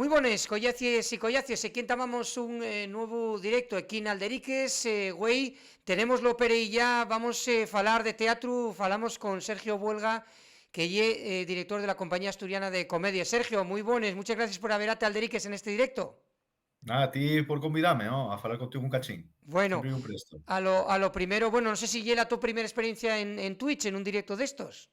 Moi bones, collacies e collacies, aquí entamamos un novo directo aquí en Alderiques, güei, tenémoslo perei ya, vamos falar de teatro, falamos con Sergio Buelga, que lle director de la Compañía Asturiana de Comedia. Sergio, moi bones, muchas gracias por haberate Alderiques en este directo. Nada, a ti por convidarme, ¿no? A falar contigo un cachín. Bueno, Siempre un presto. a lo primero, bueno, non sei se lle la tu primeira experiencia en Twitch, en un directo destos.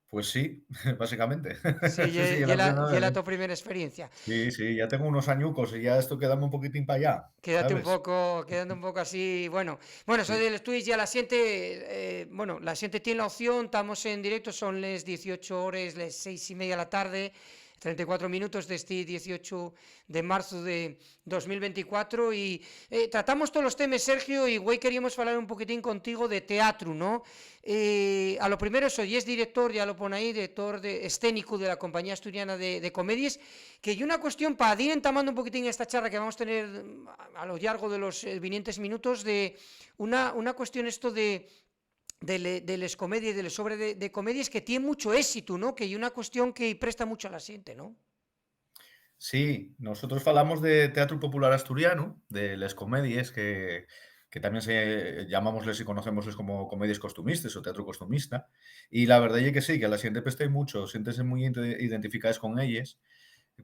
Pues sí, básicamente. Sí, Sí, sí, es la primera lle la vez. tu primeira experiencia. Sí, sí, ya tengo unos añucos y ya esto quedame un poquitín para allá, Quédate un ¿sabes? poco, quedando un poco así, bueno, eso Sí. del Twitch ya la siente, bueno, la siente tiene la opción, estamos en directo, son les 18 horas, les 6:30 de la tarde, 34 minutos de este 18 de marzo de 2024 y tratamos todos los temas, Sergio, y güey queríamos hablar un poquitín contigo de teatro, ¿no? A lo primero, soy es director, ya lo pone ahí, director escénico de la Compañía Asturiana de Comedias, que hay una cuestión para ir entamando un poquitín esta charla que vamos a tener a lo largo de los vinientes minutos, de una cuestión esto de les comedias, de les obras de comedias que tiene mucho éxito, ¿no? Que hay una cuestión que presta mucho a la gente, ¿no? Sí, nosotros falamos de teatro popular asturiano, de les comedies que también se llamámosles y conocémosles como comedias costumistas o teatro costumista. Y la verdad es que sí, que a la xente presta mucho, siéntese muy identificadas con ellas,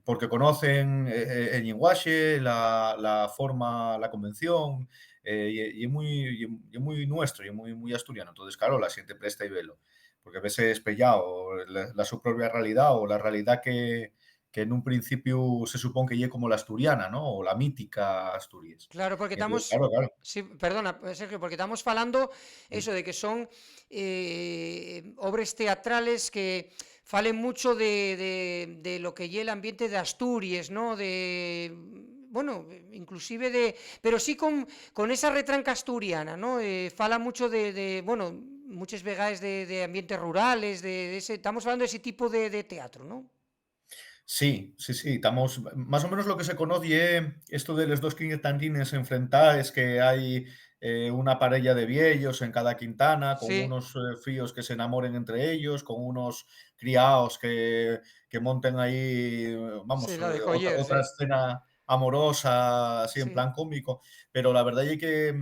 porque conocen el lenguaje, la forma, la convención, y es muy, y es muy nuestro, y es muy, muy asturiano. Entonces, claro, la gente presta y velo, porque a veces es pellado la su propia realidad o la realidad que en un principio se supone que es como la asturiana, ¿no? O la mítica Asturias. Claro, porque Y entonces, estamos, claro, claro. sí, perdona, Sergio, porque estamos falando eso de que son obras teatrales que falen mucho de lo que lle el ambiente de Asturias, ¿no? Bueno, inclusive pero sí con esa retranca asturiana, ¿no? Fala mucho bueno, muchas vegaes de ambientes rurales, estamos hablando de ese tipo de teatro, ¿no? Sí, sí, sí, estamos más o menos lo que se conoce esto de los dos quintandines enfrentados, que hay una parella de viellos en cada quintana, con Sí, unos fíos que se enamoren entre ellos, con unos criados que monten ahí, sí, vamos, la de otra Coller, escena amorosa, así en sí, plan cómico, pero la verdad es que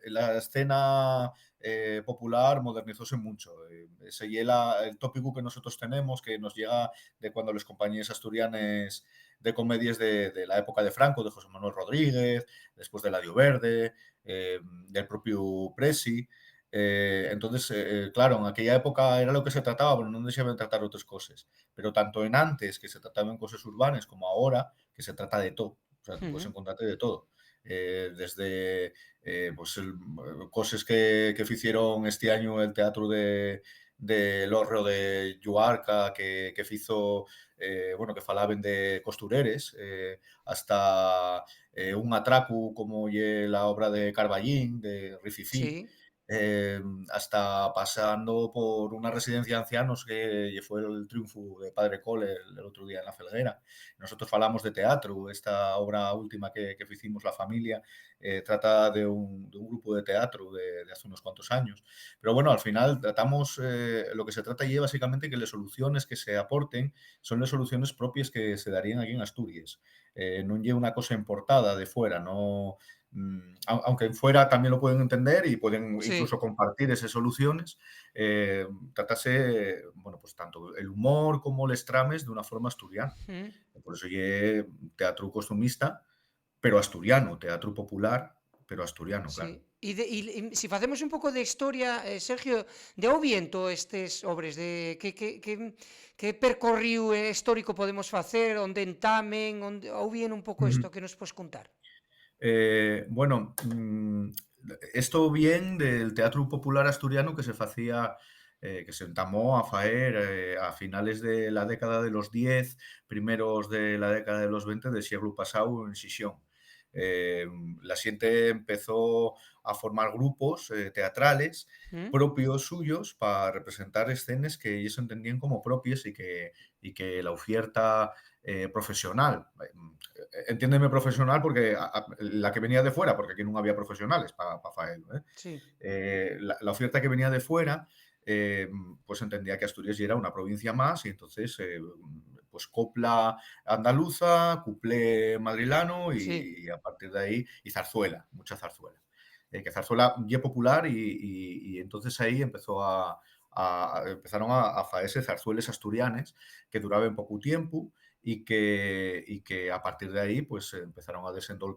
la escena popular modernizóse mucho. Ese y el tópico que nosotros tenemos, que nos llega de cuando las compañías asturianas de comedias de la época de Franco, de José Manuel Rodríguez, después de Ladio Verde, del propio Presi. Entonces, claro, en aquella época era lo que se trataba, pero no se de tratar otras cosas. Pero tanto en antes, que se trataban cosas urbanas, como ahora, que se trata de todo. O sea, tú puedes ujú, encontrarte de todo. Desde pues cosas que hicieron este año el teatro de Lorro de Lluarca, que hizo, bueno, que falaban de costureres, hasta un atraco como la obra de Carballín, de Rififi, sí. eh, hasta pasando por una residencia de ancianos que fue el triunfo de Padre Cole el otro día en la Felguera. Nosotros falamos de teatro, esta obra última que hicimos la familia trata de un grupo de teatro de hace unos cuantos años. Pero bueno, al final tratamos, lo que se trata y es básicamente que las soluciones que se aporten son las soluciones propias que se darían aquí en Asturias. No lleva una cosa importada de fuera, no, aunque en fuera también lo pueden entender y pueden incluso Sí. compartir esas soluciones, eh, tratase, bueno, pues tanto el humor como los trames de una forma asturiana. Mm, Por eso llegué teatro costumista, pero asturiano, teatro popular, pero asturiano, claro. sí. Y si facemos un pouco de historia, Sergio, de ou viento estes obres, de que percorriu histórico podemos facer, onde entamen, ou bien un pouco Ujú. isto que nos podes contar? Bueno, esto bien del teatro popular asturiano que se facía, que se entamó a faer a finales de la década de los 10, primeros de la década de los 20 del siglo pasado en Xixón. Eh, la gente empezó a formar grupos teatrales Mm, propios suyos para representar escenas que ellos entendían como propias y que la oferta profesional. Entiéndeme profesional porque la que venía de fuera, porque aquí no había profesionales para faelo, ¿eh? sí. La oferta que venía de fuera, pues entendía que Asturias ya era una provincia más y entonces pues copla andaluza, cuplé madrilano sí, y a partir de ahí, y zarzuela, mucha zarzuela. Que zarzuela ye popular y entonces ahí empezó empezaron a faese zarzueles asturianes que duraben poco tiempo y que a partir de ahí pues empezaron a desendolcar